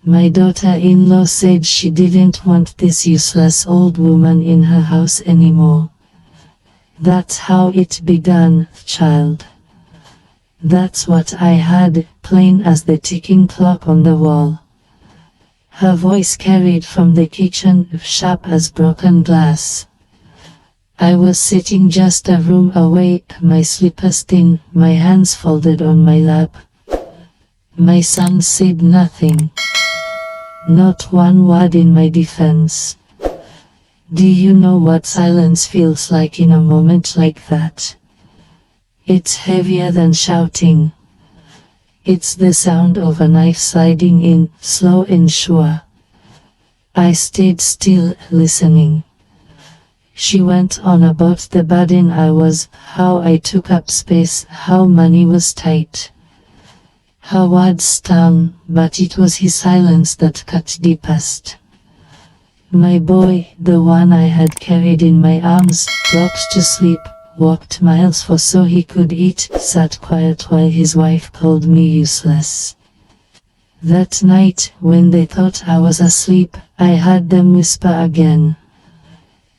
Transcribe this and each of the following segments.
My daughter-in-law said she didn't want this useless old woman in her house anymore. That's how it began, child. That's what I had, plain as the ticking clock on the wall. Her voice carried from the kitchen, sharp as broken glass. I was sitting just a room away, my slippers thin, my hands folded on my lap. My son said nothing. Not one word in my defense. Do you know what silence feels like in a moment like that? It's heavier than shouting. It's the sound of a knife sliding in, slow and sure. I stayed still, listening. She went on about the burden I was, how I took up space, how money was tight. Her words stung, but it was his silence that cut deepest. My boy, the one I had carried in my arms, rocked to sleep, walked miles for so he could eat, sat quiet while his wife called me useless. That night, when they thought I was asleep, I heard them whisper again.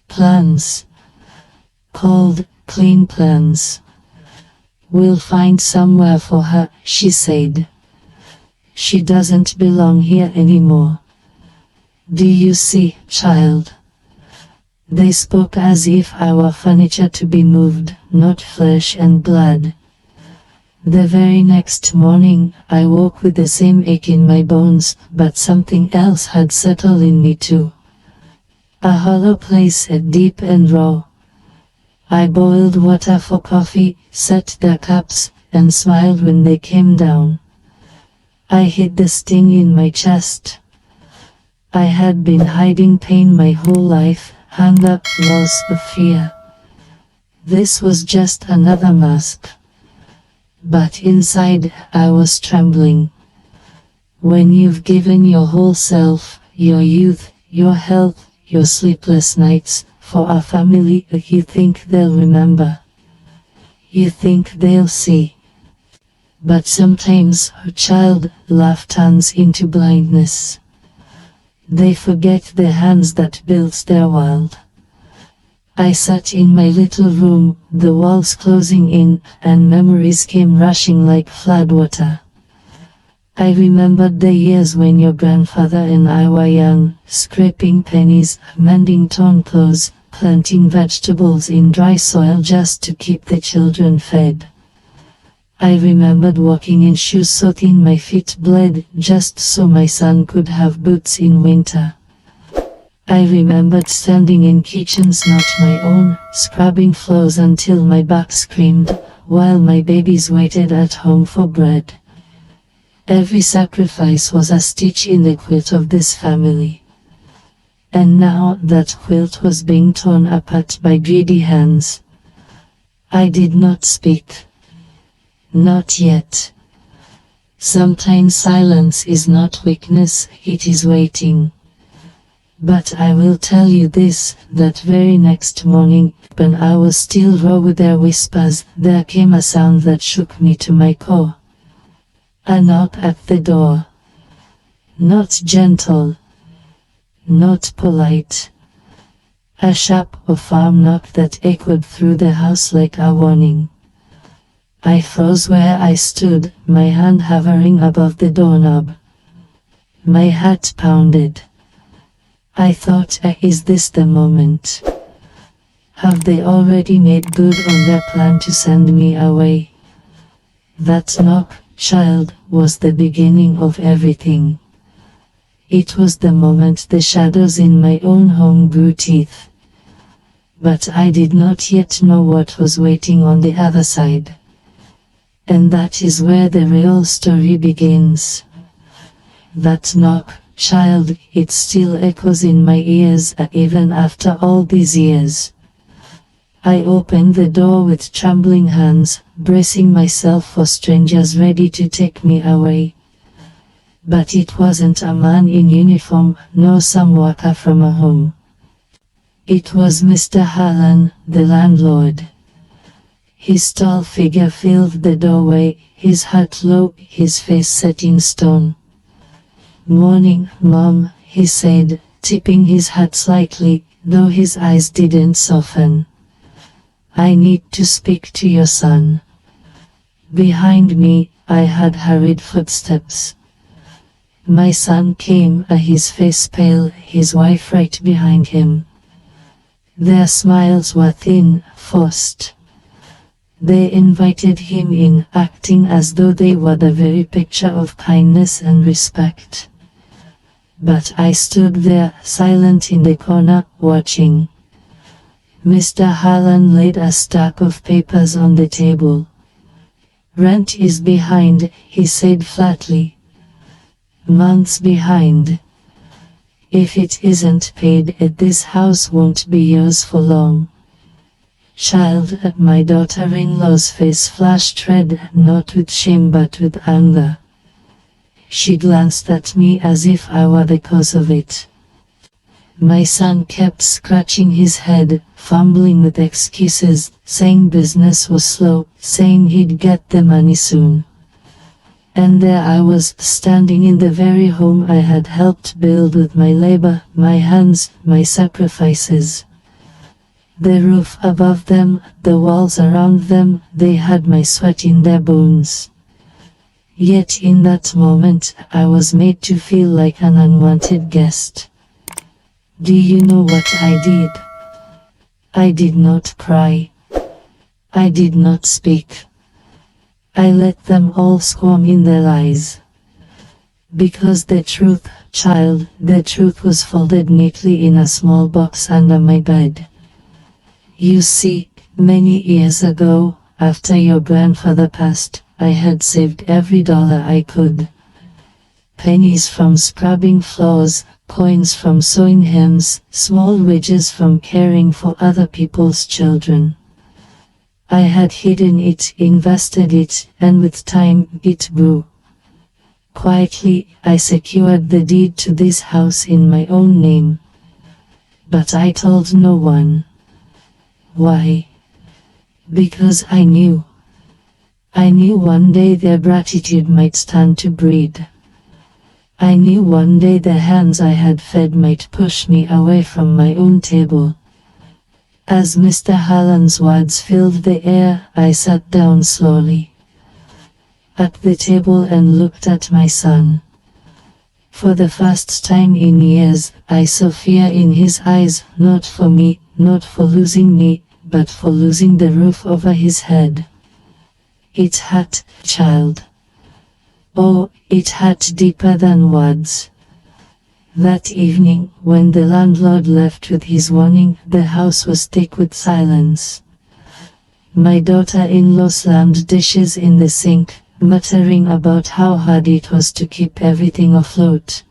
Plans. Cold, clean plans. We'll find somewhere for her, she said. She doesn't belong here anymore. Do you see, child? They spoke as if I were furniture to be moved, not flesh and blood. The very next morning, I woke with the same ache in my bones, but something else had settled in me too. A hollow place, deep and raw. I boiled water for coffee, set their cups, and smiled when they came down. I hid the sting in my chest. I had been hiding pain my whole life, hunger, loss, fear. This was just another mask. But inside, I was trembling. When you've given your whole self, your youth, your health, your sleepless nights, for a family, you think they'll remember. You think they'll see. But sometimes, child, love turns into blindness. They forget the hands that built their world. I sat in my little room, the walls closing in, and memories came rushing like floodwater. I remembered the years when your grandfather and I were young, scraping pennies, mending torn clothes, planting vegetables in dry soil just to keep the children fed. I remembered walking in shoes so thin my feet bled, just so my son could have boots in winter. I remembered standing in kitchens not my own, scrubbing floors until my back screamed, while my babies waited at home for bread. Every sacrifice was a stitch in the quilt of this family. And now that quilt was being torn apart by greedy hands. I did not speak. Not yet. Sometimes silence is not weakness, it is waiting. But I will tell you this, that very next morning, when I was still raw with their whispers, there came a sound that shook me to my core. A knock at the door. Not gentle. Not polite. A sharp, firm knock that echoed through the house like a warning. I froze where I stood, my hand hovering above the doorknob. My heart pounded. I thought, is this the moment? Have they already made good on their plan to send me away? That knock, child, was the beginning of everything. It was the moment the shadows in my own home grew teeth. But I did not yet know what was waiting on the other side. And that is where the real story begins. That knock, child, it still echoes in my ears, even after all these years. I opened the door with trembling hands, bracing myself for strangers ready to take me away. But it wasn't a man in uniform, nor some worker from a home. It was Mr. Harlan, the landlord. His tall figure filled the doorway, his heart low, his face set in stone. "Morning, Mom," he said, tipping his hat slightly, though his eyes didn't soften. "I need to speak to your son." Behind me, I heard hurried footsteps. My son came, his face pale, his wife right behind him. Their smiles were thin, forced. They invited him in, acting as though they were the very picture of kindness and respect. But I stood there, silent in the corner, watching. Mr. Harlan laid a stack of papers on the table. "Rent is behind," he said flatly. "Months behind. If it isn't paid, this house won't be yours for long." "Child," my daughter-in-law's face flashed red, not with shame but with anger. She glanced at me as if I were the cause of it. My son kept scratching his head, fumbling with excuses, saying business was slow, saying he'd get the money soon. And there I was, standing in the very home I had helped build with my labor, my hands, my sacrifices. The roof above them, the walls around them, they had my sweat in their bones. Yet in that moment, I was made to feel like an unwanted guest. Do you know what I did? I did not cry. I did not speak. I let them all squirm in their lies. Because the truth, child, the truth was folded neatly in a small box under my bed. You see, many years ago, after your grandfather passed, I had saved every dollar I could. Pennies from scrubbing floors, coins from sewing hems, small wages from caring for other people's children. I had hidden it, invested it, and with time, it grew. Quietly, I secured the deed to this house in my own name. But I told no one. Why? Because I knew. I knew one day their gratitude might stand to breed. I knew one day the hands I had fed might push me away from my own table. As Mr. Harlan's words filled the air, I sat down slowly at the table and looked at my son. For the first time in years, I saw fear in his eyes, not for me, not for losing me, but for losing the roof over his head. It hurt, child. Oh, it hurt deeper than words. That evening, when the landlord left with his warning, the house was thick with silence. My daughter-in-law slammed dishes in the sink, muttering about how hard it was to keep everything afloat.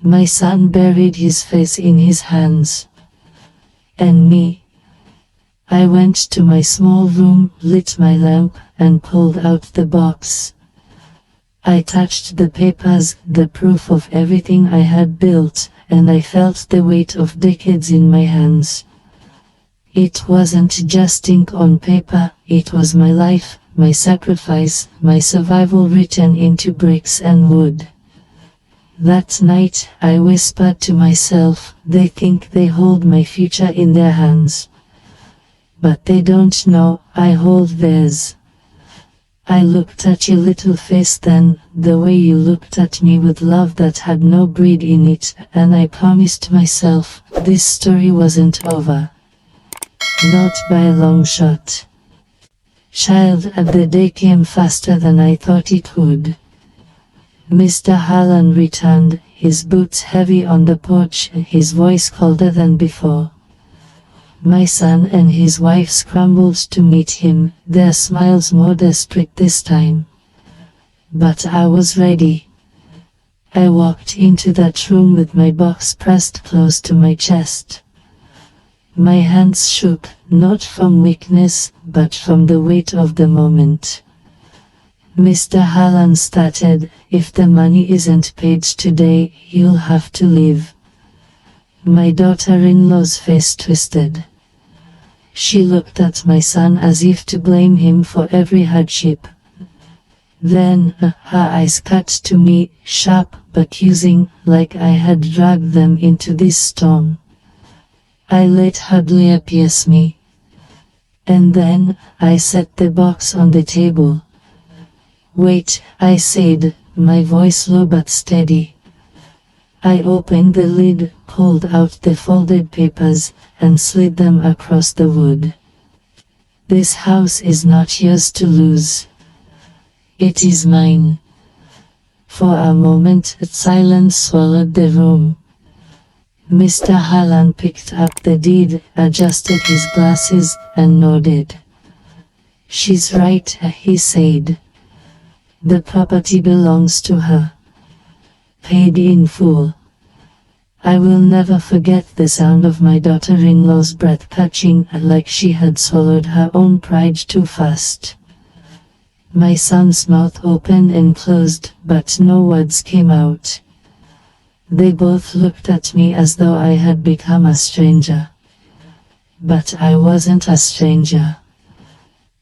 My son buried his face in his hands. And me? I went to my small room, lit my lamp, and pulled out the box. I touched the papers, the proof of everything I had built, and I felt the weight of decades in my hands. It wasn't just ink on paper, it was my life, my sacrifice, my survival written into bricks and wood. That night, I whispered to myself, they think they hold my future in their hands. But they don't know, I hold theirs. I looked at your little face then, the way you looked at me with love that had no greed in it, and I promised myself, this story wasn't over. Not by a long shot. Child, the day came faster than I thought it would. Mr. Harlan returned, his boots heavy on the porch, his voice colder than before. My son and his wife scrambled to meet him, their smiles more desperate this time. But I was ready. I walked into that room with my box pressed close to my chest. My hands shook, not from weakness, but from the weight of the moment. Mr. Harlan started, if the money isn't paid today, you'll have to leave. My daughter-in-law's face twisted. She looked at my son as if to blame him for every hardship. Then, her eyes cut to me, sharp accusing, like I had dragged them into this storm. I let hardly pierce me. And then, I set the box on the table. Wait, I said, my voice low but steady. I opened the lid, pulled out the folded papers, and slid them across the wood. This house is not yours to lose. It is mine. For a moment, silence swallowed the room. Mr. Hallan picked up the deed, adjusted his glasses, and nodded. She's right, he said. The property belongs to her. Paid in full. I will never forget the sound of my daughter-in-law's breath catching, like she had swallowed her own pride too fast. My son's mouth opened and closed, but no words came out. They both looked at me as though I had become a stranger. But I wasn't a stranger.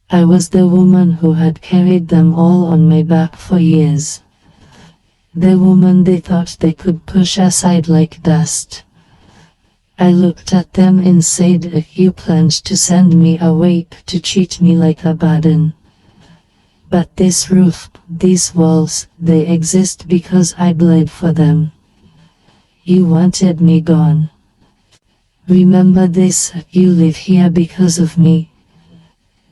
I was the woman who had carried them all on my back for years. The woman they thought they could push aside like dust. I looked at them and said, you planned to send me away, to treat me like a burden. But this roof, these walls, they exist because I bled for them. You wanted me gone. Remember this, you live here because of me.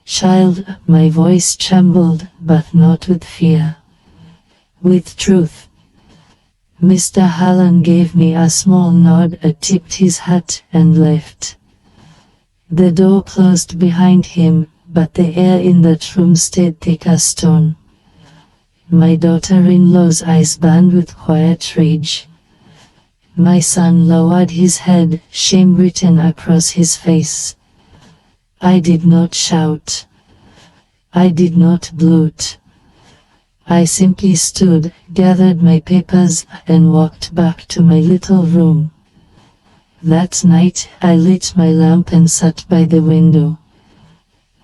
Child, my voice trembled, but not with fear. With truth. Mr. Hallan gave me a small nod, tipped his hat, and left. The door closed behind him, but the air in that room stayed thick as stone. My daughter-in-law's eyes burned with quiet rage. My son lowered his head, shame written across his face. I did not shout. I did not bloat. I simply stood, gathered my papers, and walked back to my little room. That night, I lit my lamp and sat by the window.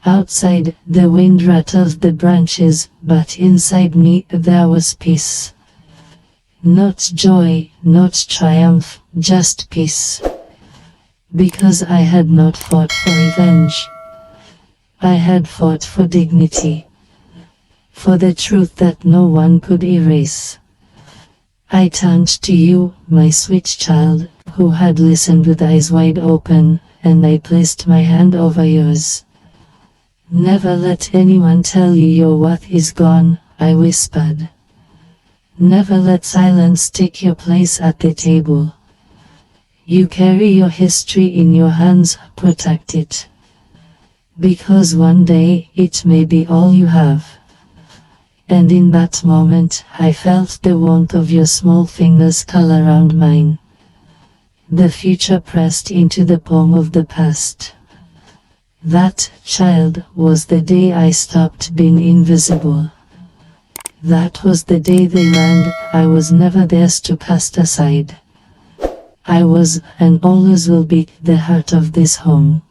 Outside, the wind rattled the branches, but inside me, there was peace. Not joy, not triumph, just peace. Because I had not fought for revenge. I had fought for dignity. For the truth that no one could erase. I turned to you, my sweet child, who had listened with eyes wide open, and I placed my hand over yours. Never let anyone tell you your worth is gone, I whispered. Never let silence take your place at the table. You carry your history in your hands, protect it. Because one day, it may be all you have. And in that moment, I felt the warmth of your small fingers curl around mine. The future pressed into the palm of the past. That, child, was the day I stopped being invisible. That was the day they learned I was never theirs to cast aside. I was, and always will be, the heart of this home.